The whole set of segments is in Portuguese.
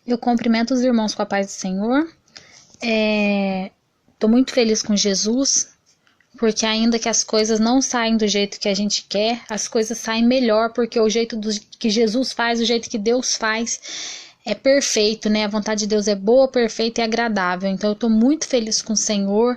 Eu cumprimento os irmãos com a paz do Senhor. Tô muito feliz com Jesus, porque ainda que as coisas não saem do jeito que a gente quer, as coisas saem melhor, porque o jeito que Jesus faz, o jeito que Deus faz é perfeito, né? A vontade de Deus é boa, perfeita e agradável. Então eu tô muito feliz com o Senhor.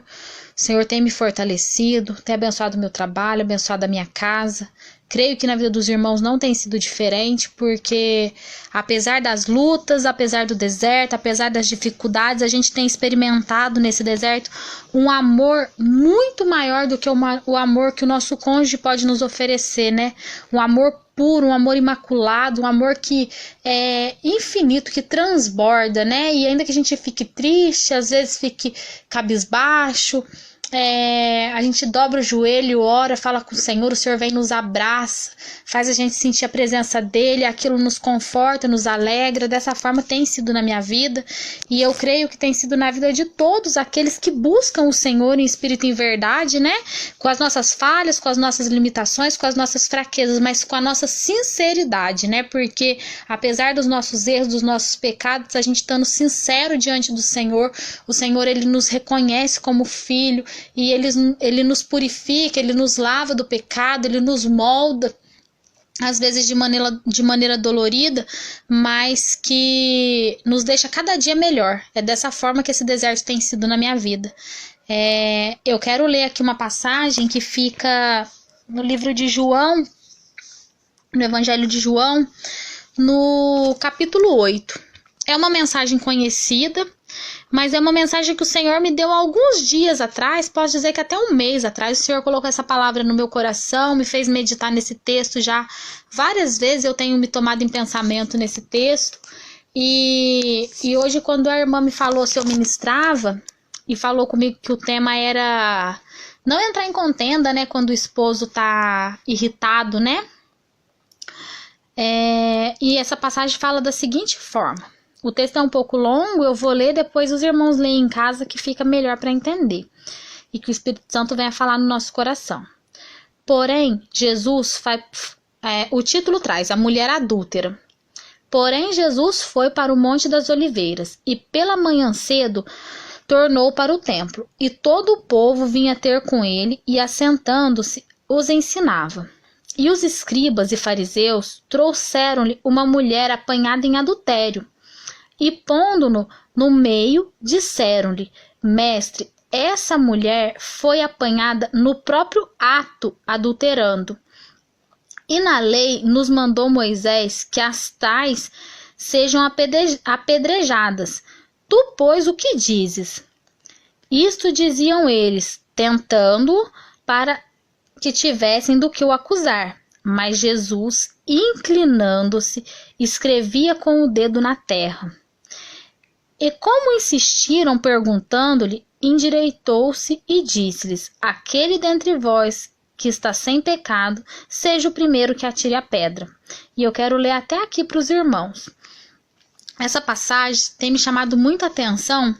O Senhor tem me fortalecido, tem abençoado o meu trabalho, abençoado a minha casa. Creio que na vida dos irmãos não tem sido diferente, porque apesar das lutas, apesar do deserto, apesar das dificuldades, a gente tem experimentado nesse deserto um amor muito maior do que o amor que o nosso cônjuge pode nos oferecer, né? Um amor puro, um amor imaculado, um amor que é infinito, que transborda, né? E ainda que a gente fique triste, às vezes fique cabisbaixo, a gente dobra o joelho, ora, fala com o Senhor vem, nos abraça, faz a gente sentir a presença dele, aquilo nos conforta, nos alegra. Dessa forma tem sido na minha vida, e eu creio que tem sido na vida de todos aqueles que buscam o Senhor em espírito e em verdade, né? Com as nossas falhas, com as nossas limitações, com as nossas fraquezas, mas com a nossa sinceridade, né? Porque apesar dos nossos erros, dos nossos pecados, a gente estando sincero diante do Senhor, o Senhor, ele nos reconhece como filho, e ele nos purifica, ele nos lava do pecado, ele nos molda, às vezes de maneira dolorida, mas que nos deixa cada dia melhor. É dessa forma que esse deserto tem sido na minha vida. Eu quero ler aqui uma passagem que fica no livro de João, no Evangelho de João, no capítulo 8. É uma mensagem conhecida, mas é uma mensagem que o Senhor me deu alguns dias atrás, posso dizer que até um mês atrás. O Senhor colocou essa palavra no meu coração, me fez meditar nesse texto já várias vezes. Eu tenho me tomado em pensamento nesse texto, e hoje, quando a irmã me falou se eu ministrava, e falou comigo que o tema era não entrar em contenda, né, quando o esposo tá irritado, né? E essa passagem fala da seguinte forma. O texto é um pouco longo, eu vou ler, depois os irmãos leem em casa, que fica melhor para entender. E que o Espírito Santo venha falar no nosso coração. Porém, Jesus o título traz, a mulher adúltera. Porém, Jesus foi para o Monte das Oliveiras, e pela manhã cedo tornou para o templo, e todo o povo vinha ter com ele, e assentando-se, os ensinava. E os escribas e fariseus trouxeram-lhe uma mulher apanhada em adultério, e pondo-no no meio, disseram-lhe: Mestre, essa mulher foi apanhada no próprio ato adulterando. E na lei nos mandou Moisés que as tais sejam apedrejadas. Tu, pois, o que dizes? Isto diziam eles, tentando para que tivessem do que o acusar. Mas Jesus, inclinando-se, escrevia com o dedo na terra. E como insistiram perguntando-lhe, endireitou-se e disse-lhes: Aquele dentre vós que está sem pecado, seja o primeiro que atire a pedra. E eu quero ler até aqui para os irmãos. Essa passagem tem me chamado muita atenção,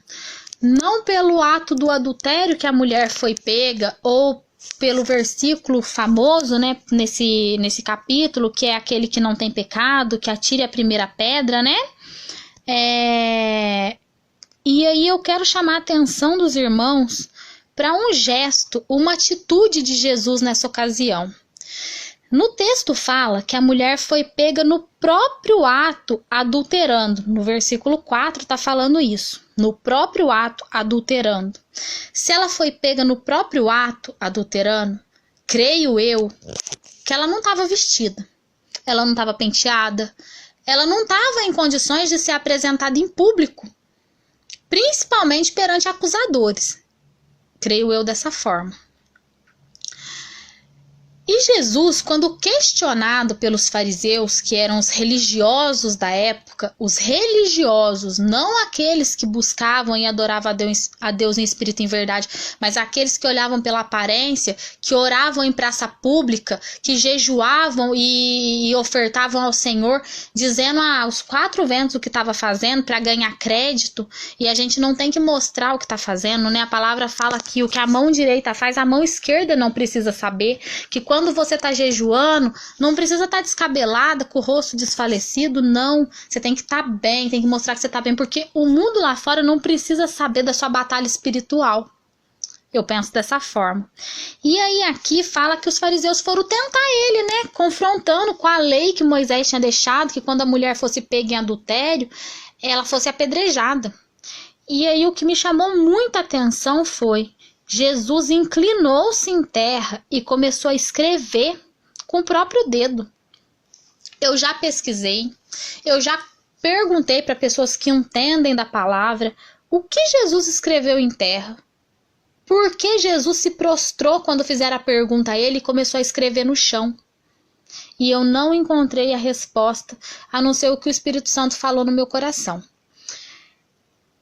não pelo ato do adultério que a mulher foi pega, ou pelo versículo famoso, né, nesse capítulo, que é aquele que não tem pecado, que atire a primeira pedra, né? E aí eu quero chamar a atenção dos irmãos para um gesto, uma atitude de Jesus nessa ocasião. No texto fala que a mulher foi pega no próprio ato adulterando. No versículo 4 está falando isso, no próprio ato adulterando. Se ela foi pega no próprio ato adulterando, creio eu que ela não estava vestida, ela não estava penteada, ela não estava em condições de ser apresentada em público, principalmente perante acusadores. Creio eu dessa forma. E Jesus, quando questionado pelos fariseus, que eram os religiosos da época, os religiosos, não aqueles que buscavam e adoravam a Deus em espírito e em verdade, mas aqueles que olhavam pela aparência, que oravam em praça pública, que jejuavam e ofertavam ao Senhor, dizendo aos quatro ventos o que estava fazendo para ganhar crédito. E a gente não tem que mostrar o que está fazendo, né? A palavra fala que o que a mão direita faz, a mão esquerda não precisa saber, que quando quando você está jejuando, não precisa estar descabelada, com o rosto desfalecido, não. Você tem que estar bem, tem que mostrar que você está bem, porque o mundo lá fora não precisa saber da sua batalha espiritual. Eu penso dessa forma. E aí aqui fala que os fariseus foram tentar ele, né? Confrontando com a lei que Moisés tinha deixado, que quando a mulher fosse pega em adultério, ela fosse apedrejada. E aí o que me chamou muita atenção foi: Jesus inclinou-se em terra e começou a escrever com o próprio dedo. Eu já pesquisei, eu já perguntei para pessoas que entendem da palavra o que Jesus escreveu em terra. Por que Jesus se prostrou quando fizeram a pergunta a ele e começou a escrever no chão? E eu não encontrei a resposta, a não ser o que o Espírito Santo falou no meu coração.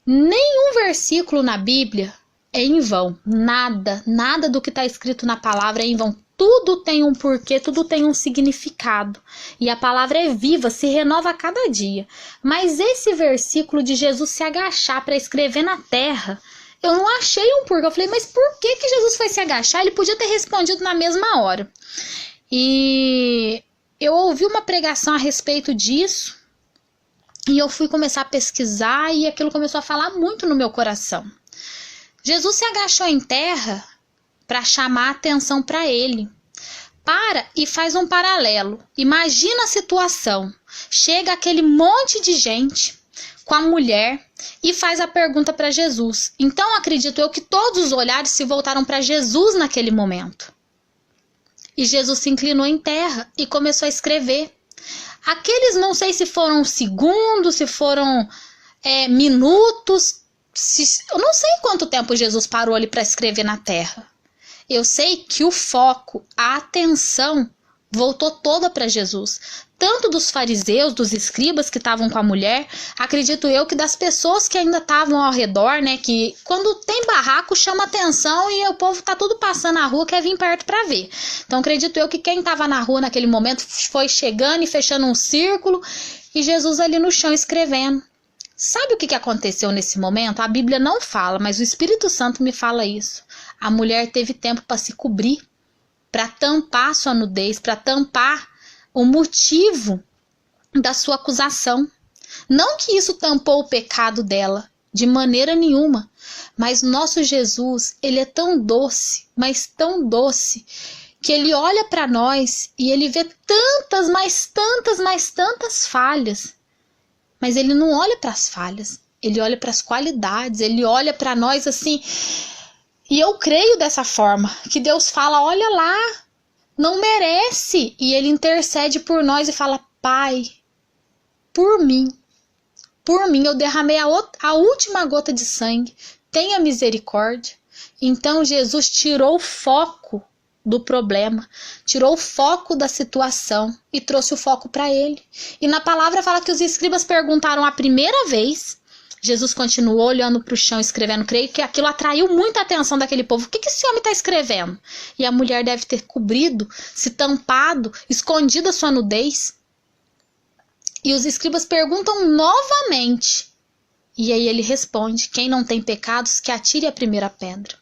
Nenhum versículo na Bíblia é em vão. Nada do que está escrito na palavra é em vão. Tudo tem um porquê, tudo tem um significado. E a palavra é viva, se renova a cada dia. Mas esse versículo de Jesus se agachar para escrever na terra, eu não achei um porquê. Eu falei, mas por que Jesus foi se agachar? Ele podia ter respondido na mesma hora. E eu ouvi uma pregação a respeito disso. E eu fui começar a pesquisar e aquilo começou a falar muito no meu coração. Jesus se agachou em terra para chamar a atenção para ele. Para e faz um paralelo. Imagina a situação. Chega aquele monte de gente com a mulher e faz a pergunta para Jesus. Então acredito eu que todos os olhares se voltaram para Jesus naquele momento. E Jesus se inclinou em terra e começou a escrever. Aqueles, não sei se foram segundos, se foram minutos, eu não sei quanto tempo Jesus parou ali para escrever na terra. Eu sei que o foco, a atenção, voltou toda para Jesus. Tanto dos fariseus, dos escribas que estavam com a mulher, acredito eu que das pessoas que ainda estavam ao redor, né? Que quando tem barraco chama atenção e o povo tá tudo passando na rua, quer vir perto para ver. Então acredito eu que quem estava na rua naquele momento foi chegando e fechando um círculo e Jesus ali no chão escrevendo. Sabe o que aconteceu nesse momento? A Bíblia não fala, mas o Espírito Santo me fala isso. A mulher teve tempo para se cobrir, para tampar sua nudez, para tampar o motivo da sua acusação. Não que isso tampou o pecado dela, de maneira nenhuma. Mas nosso Jesus, ele é tão doce, mas tão doce, que ele olha para nós e ele vê tantas, mas tantas falhas. Mas ele não olha para as falhas, ele olha para as qualidades, ele olha para nós assim. E eu creio dessa forma, que Deus fala, olha lá, não merece. E ele intercede por nós e fala, Pai, por mim eu derramei a última gota de sangue, tenha misericórdia. Então Jesus tirou o foco do problema, tirou o foco da situação e trouxe o foco para ele. E na palavra fala que os escribas perguntaram a primeira vez, Jesus continuou olhando para o chão escrevendo, creio que aquilo atraiu muita atenção daquele povo. O que esse homem está escrevendo? E a mulher deve ter cobrido, se tampado, escondido a sua nudez. E os escribas perguntam novamente. E aí ele responde, quem não tem pecados, que atire a primeira pedra.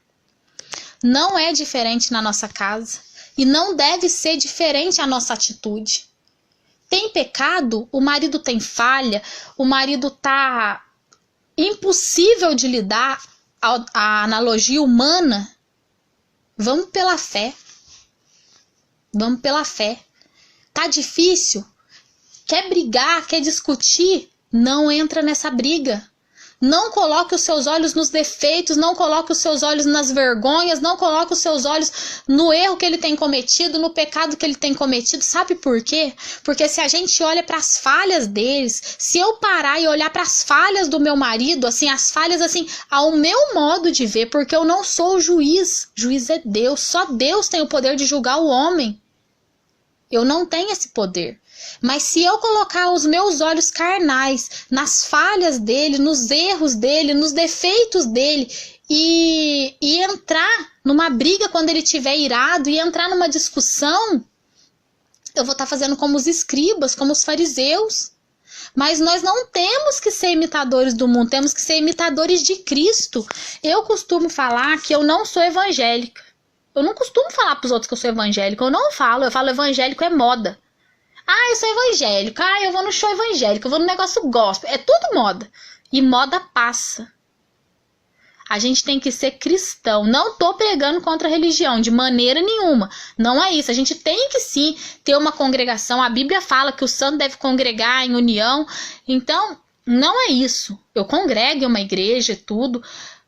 Não é diferente na nossa casa e não deve ser diferente a nossa atitude. Tem pecado, o marido tem falha, o marido tá impossível de lidar, a analogia humana. Vamos pela fé. Vamos pela fé. Tá difícil? Quer brigar, quer discutir? Não entra nessa briga. Não coloque os seus olhos nos defeitos, não coloque os seus olhos nas vergonhas, não coloque os seus olhos no erro que ele tem cometido, no pecado que ele tem cometido. Sabe por quê? Porque se a gente olha para as falhas deles, se eu parar e olhar para as falhas do meu marido, assim, as falhas assim, ao meu modo de ver, porque eu não sou o juiz, juiz é Deus, só Deus tem o poder de julgar o homem. Eu não tenho esse poder. Mas se eu colocar os meus olhos carnais nas falhas dele, nos erros dele, nos defeitos dele e entrar numa briga quando ele estiver irado e entrar numa discussão, eu vou estar fazendo como os escribas, como os fariseus. Mas nós não temos que ser imitadores do mundo, temos que ser imitadores de Cristo. Eu costumo falar que eu não sou evangélica. Eu não costumo falar pros outros que eu sou evangélico. Eu não falo. Eu falo evangélico é moda. Ah, eu sou evangélico. Ah, eu vou no show evangélico. Eu vou no negócio gospel. É tudo moda. E moda passa. A gente tem que ser cristão. Não tô pregando contra a religião, de maneira nenhuma. Não é isso. A gente tem que sim ter uma congregação. A Bíblia fala que o santo deve congregar em união. Então, não é isso. Eu congrego em uma igreja e tudo,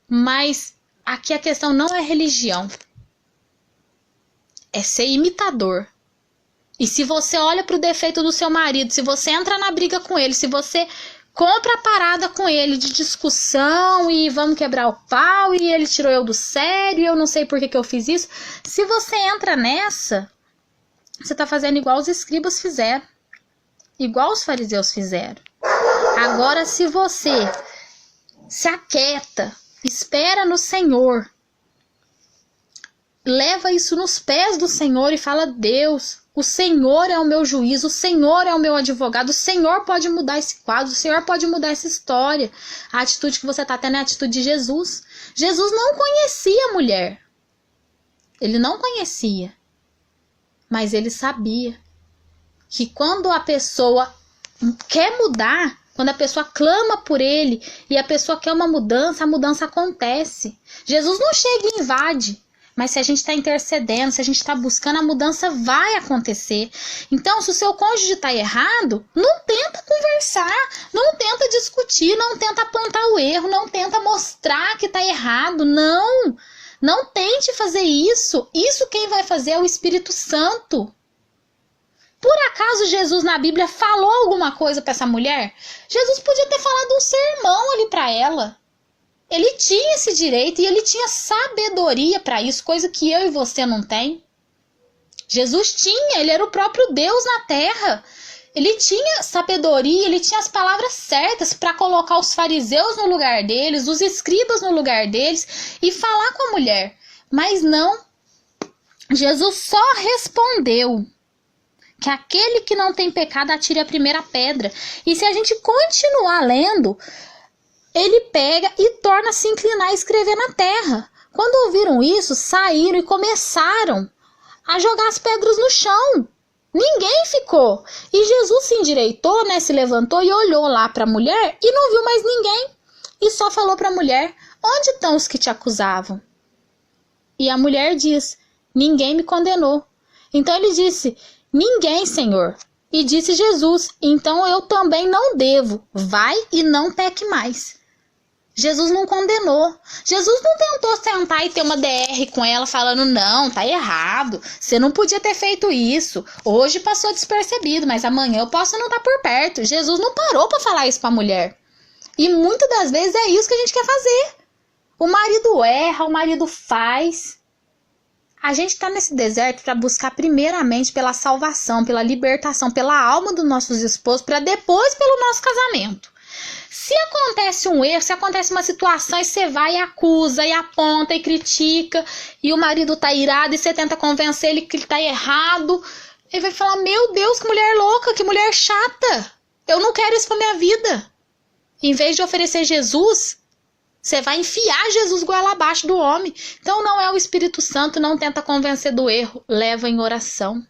mas aqui a questão não é religião. É ser imitador. E se você olha pro defeito do seu marido, se você entra na briga com ele, se você compra a parada com ele de discussão e vamos quebrar o pau e ele tirou eu do sério e eu não sei por que eu fiz isso. Se você entra nessa, você tá fazendo igual os escribas fizeram. Igual os fariseus fizeram. Agora, se você se aquieta, espera no Senhor, leva isso nos pés do Senhor e fala: Deus, o Senhor é o meu juiz, o Senhor é o meu advogado, o Senhor pode mudar esse quadro, o Senhor pode mudar essa história. A atitude que você está tendo é a atitude de Jesus. Jesus não conhecia a mulher. Ele não conhecia. Mas ele sabia que quando a pessoa quer mudar, quando a pessoa clama por ele e a pessoa quer uma mudança, a mudança acontece. Jesus não chega e invade. Mas se a gente está intercedendo, se a gente está buscando, a mudança vai acontecer. Então, se o seu cônjuge está errado, não tenta conversar, não tenta discutir, não tenta apontar o erro, não tenta mostrar que está errado, não. Não tente fazer isso. Isso quem vai fazer é o Espírito Santo. Por acaso Jesus na Bíblia falou alguma coisa para essa mulher? Jesus podia ter falado um sermão ali para ela. Ele tinha esse direito e ele tinha sabedoria para isso, coisa que eu e você não tem. Jesus tinha, ele era o próprio Deus na terra. Ele tinha sabedoria, ele tinha as palavras certas para colocar os fariseus no lugar deles, os escribas no lugar deles e falar com a mulher. Mas não, Jesus só respondeu que aquele que não tem pecado atire a primeira pedra. E se a gente continuar lendo, ele pega e torna a se inclinar e escrever na terra. Quando ouviram isso, saíram e começaram a jogar as pedras no chão. Ninguém ficou. E Jesus se endireitou, né, se levantou e olhou lá para a mulher e não viu mais ninguém. E só falou para a mulher: onde estão os que te acusavam? E a mulher diz: ninguém me condenou. Então ele disse: ninguém, Senhor. E disse Jesus: então eu também não devo. Vai e não peque mais. Jesus não condenou. Jesus não tentou sentar e ter uma DR com ela falando: não, tá errado, você não podia ter feito isso, hoje passou despercebido, mas amanhã eu posso não estar por perto. Jesus não parou para falar isso pra mulher. E muitas das vezes é isso que a gente quer fazer. O marido erra, o marido faz. A gente tá nesse deserto para buscar primeiramente pela salvação, pela libertação, pela alma dos nossos esposos, para depois pelo nosso casamento. Se acontece um erro, se acontece uma situação e você vai e acusa, e aponta, e critica, e o marido tá irado e você tenta convencer ele que ele tá errado, ele vai falar: meu Deus, que mulher louca, que mulher chata, eu não quero isso pra minha vida. Em vez de oferecer Jesus, você vai enfiar Jesus goela abaixo do homem. Então não é o Espírito Santo, não tenta convencer do erro, leva em oração.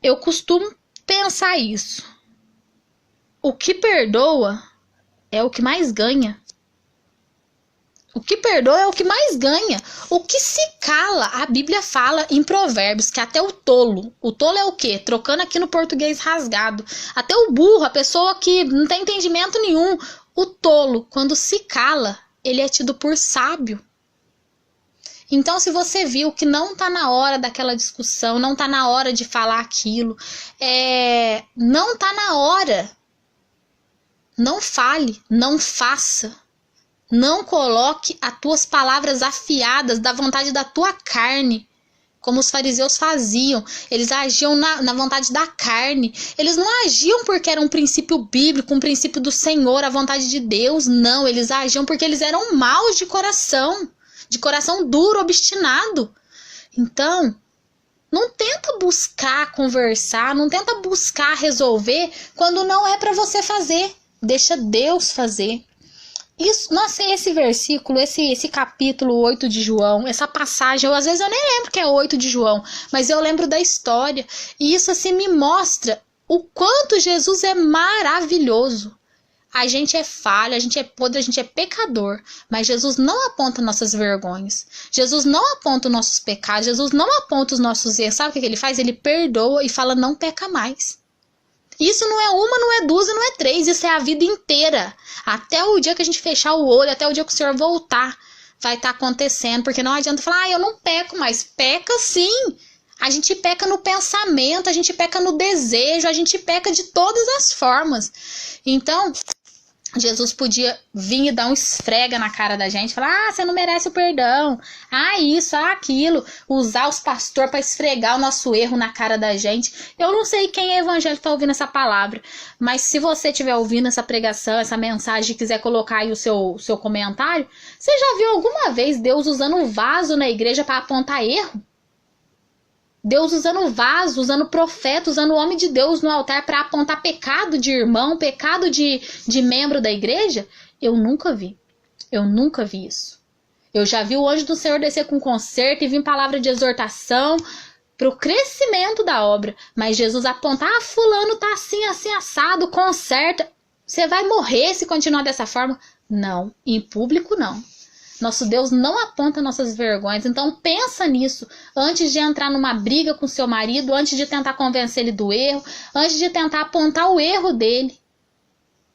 Eu costumo pensar isso. O que perdoa é o que mais ganha. O que perdoa é o que mais ganha. O que se cala, a Bíblia fala em Provérbios que até o tolo é o quê? Trocando aqui no português rasgado. Até o burro, a pessoa que não tem entendimento nenhum, o tolo, quando se cala, ele é tido por sábio. Então, se você viu que não tá na hora daquela discussão, não tá na hora de falar aquilo, não tá na hora, não fale, não faça. Não coloque as tuas palavras afiadas da vontade da tua carne, como os fariseus faziam. Eles agiam na vontade da carne. Eles não agiam porque era um princípio bíblico, um princípio do Senhor, a vontade de Deus. Não, eles agiam porque eles eram maus de coração duro, obstinado. Então, não tenta buscar conversar, não tenta buscar resolver quando não é para você fazer. Deixa Deus fazer. Isso, nossa, esse versículo, esse capítulo 8 de João, essa passagem, às vezes eu nem lembro que é 8 de João, mas eu lembro da história. E isso assim me mostra o quanto Jesus é maravilhoso. A gente é falho, a gente é podre, a gente é pecador, mas Jesus não aponta nossas vergonhas. Jesus não aponta os nossos pecados, Jesus não aponta os nossos erros. Sabe o que ele faz? Ele perdoa e fala, não peca mais. Isso não é uma, não é duas, não é três, isso é a vida inteira. Até o dia que a gente fechar o olho, até o dia que o Senhor voltar, vai estar acontecendo. Porque não adianta falar, eu não peco mais. Peca sim. A gente peca no pensamento, a gente peca no desejo, a gente peca de todas as formas. Então, Jesus podia vir e dar um esfrega na cara da gente, falar, você não merece o perdão, isso, aquilo, usar os pastores para esfregar o nosso erro na cara da gente. Eu não sei quem é evangélico está ouvindo essa palavra, mas se você estiver ouvindo essa pregação, essa mensagem e quiser colocar aí o seu comentário, você já viu alguma vez Deus usando um vaso na igreja para apontar erro? Deus usando vaso, usando profeta, usando o homem de Deus no altar para apontar pecado de irmão, pecado de membro da igreja? Eu nunca vi. Eu nunca vi isso. Eu já vi o anjo do Senhor descer com conserto e vir palavra de exortação para o crescimento da obra. Mas Jesus apontar, fulano tá assim, assim, assado, conserta. Você vai morrer se continuar dessa forma? Não. Em público, não. Nosso Deus não aponta nossas vergonhas. Então pensa nisso antes de entrar numa briga com seu marido, antes de tentar convencer ele do erro, antes de tentar apontar o erro dele.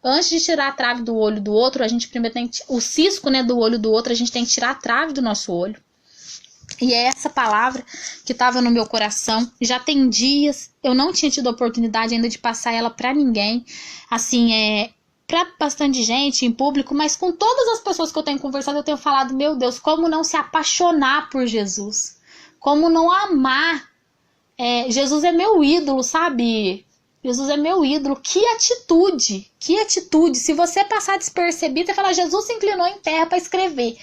Antes de tirar a trave do olho do outro, a gente primeiro tem que, o cisco, né, do olho do outro, a gente tem que tirar a trave do nosso olho. E é essa palavra que estava no meu coração. Já tem dias, eu não tinha tido a oportunidade ainda de passar ela para ninguém. Assim, para bastante gente em público, mas com todas as pessoas que eu tenho conversado, eu tenho falado, meu Deus, como não se apaixonar por Jesus? Como não amar? Jesus é meu ídolo, sabe? Jesus é meu ídolo. Que atitude, que atitude. Se você passar despercebido e falar, Jesus se inclinou em terra para escrever.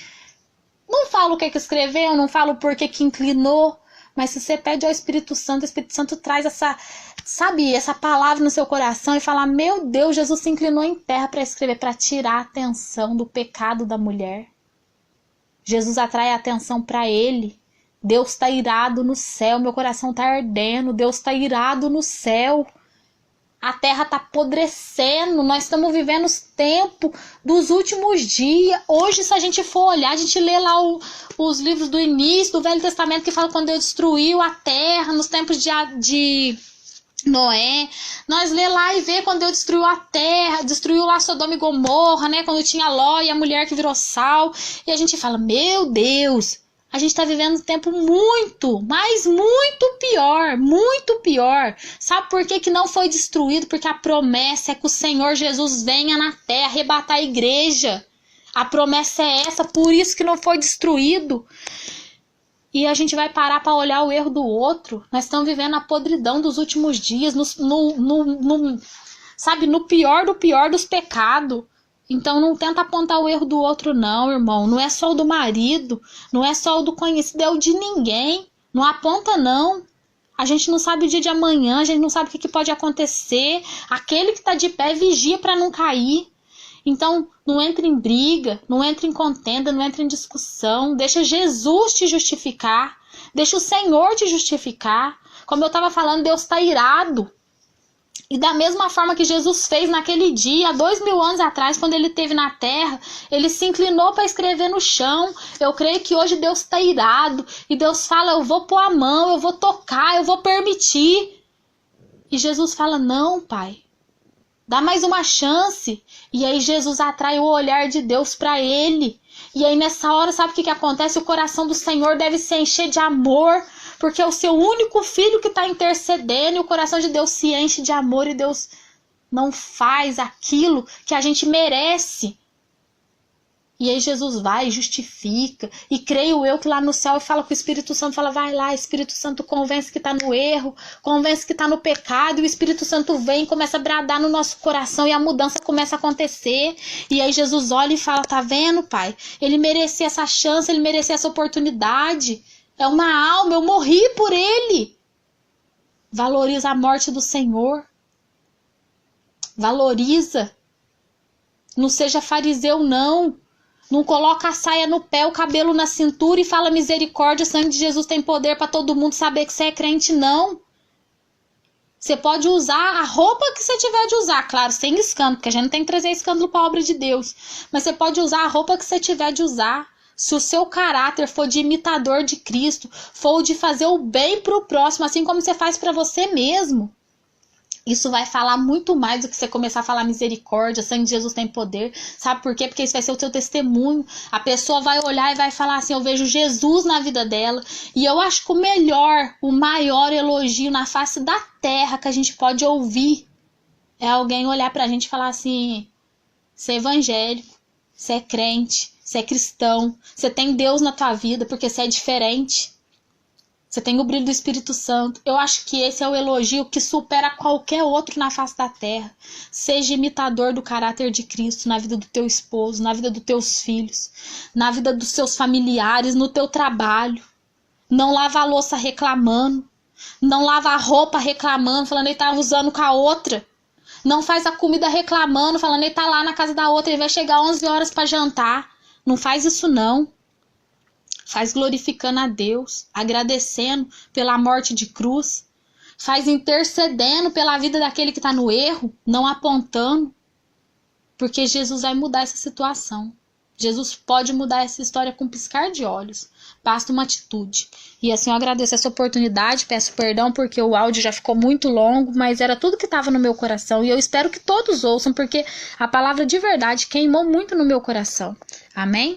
Não falo o que escreveu, não falo por que inclinou, mas se você pede ao Espírito Santo, o Espírito Santo traz essa palavra no seu coração e fala, meu Deus, Jesus se inclinou em terra para escrever, para tirar a atenção do pecado da mulher. Jesus atrai a atenção para ele. Deus está irado no céu, meu coração está ardendo, Deus está irado no céu. A terra está apodrecendo, nós estamos vivendo os tempos dos últimos dias. Hoje, se a gente for olhar, a gente lê lá os livros do início, do Velho Testamento, que fala quando Deus destruiu a terra, nos tempos de Noé. Nós lê lá e vê quando Deus destruiu a terra, destruiu lá Sodoma e Gomorra, né? Quando tinha Ló e a mulher que virou sal. E a gente fala, meu Deus, a gente está vivendo um tempo muito, mas muito pior, muito pior. Sabe por que não foi destruído? Porque a promessa é que o Senhor Jesus venha na terra arrebatar a igreja. A promessa é essa, por isso que não foi destruído. E a gente vai parar para olhar o erro do outro. Nós estamos vivendo a podridão dos últimos dias, sabe, no pior do pior dos pecados. Então não tenta apontar o erro do outro não, irmão. Não é só o do marido, não é só o do conhecido, é o de ninguém. Não aponta não. A gente não sabe o dia de amanhã, a gente não sabe o que pode acontecer. Aquele que está de pé vigia para não cair. Então não entre em briga, não entre em contenda, não entre em discussão. Deixa Jesus te justificar. Deixa o Senhor te justificar. Como eu estava falando, Deus está irado. E da mesma forma que Jesus fez naquele dia, há 2000 anos atrás, quando ele esteve na terra, ele se inclinou para escrever no chão. Eu creio que hoje Deus está irado. E Deus fala, eu vou pôr a mão, eu vou tocar, eu vou permitir. E Jesus fala, não, Pai, dá mais uma chance. E aí Jesus atrai o olhar de Deus para ele. E aí nessa hora, sabe o que acontece? O coração do Senhor deve se encher de amor. Porque é o seu único filho que está intercedendo e o coração de Deus se enche de amor e Deus não faz aquilo que a gente merece. E aí Jesus vai e justifica. E creio eu que lá no céu fala com o Espírito Santo, fala, vai lá, Espírito Santo convence que está no erro, convence que está no pecado. E o Espírito Santo vem e começa a bradar no nosso coração e a mudança começa a acontecer. E aí Jesus olha e fala, tá vendo, Pai? Ele merecia essa chance, ele merecia essa oportunidade. É uma alma, eu morri por ele. Valoriza a morte do Senhor. Valoriza. Não seja fariseu, não. Não coloca a saia no pé, o cabelo na cintura e fala misericórdia, o sangue de Jesus tem poder para todo mundo saber que você é crente, não. Você pode usar a roupa que você tiver de usar, claro, sem escândalo, porque a gente não tem que trazer escândalo para a obra de Deus. Mas você pode usar a roupa que você tiver de usar. Se o seu caráter for de imitador de Cristo, for de fazer o bem para o próximo, assim como você faz para você mesmo, isso vai falar muito mais do que você começar a falar misericórdia, sangue de Jesus tem poder. Sabe por quê? Porque isso vai ser o seu testemunho. A pessoa vai olhar e vai falar assim, eu vejo Jesus na vida dela. E eu acho que o melhor, o maior elogio na face da terra que a gente pode ouvir é alguém olhar pra gente e falar assim, você é evangélico, você é crente, você é cristão, você tem Deus na tua vida porque você é diferente. Você tem o brilho do Espírito Santo. Eu acho que esse é o elogio que supera qualquer outro na face da terra. Seja imitador do caráter de Cristo na vida do teu esposo, na vida dos teus filhos, na vida dos seus familiares, no teu trabalho. Não lava a louça reclamando. Não lava a roupa reclamando, falando ele tá usando com a outra. Não faz a comida reclamando, falando ele tá lá na casa da outra, ele vai chegar 11 horas para jantar. Não faz isso não. Faz glorificando a Deus, agradecendo pela morte de cruz. Faz intercedendo pela vida daquele que está no erro, não apontando. Porque Jesus vai mudar essa situação. Jesus pode mudar essa história com um piscar de olhos. Basta uma atitude. E assim eu agradeço essa oportunidade, peço perdão porque o áudio já ficou muito longo, mas era tudo que estava no meu coração. E eu espero que todos ouçam, porque a palavra de verdade queimou muito no meu coração. Amém?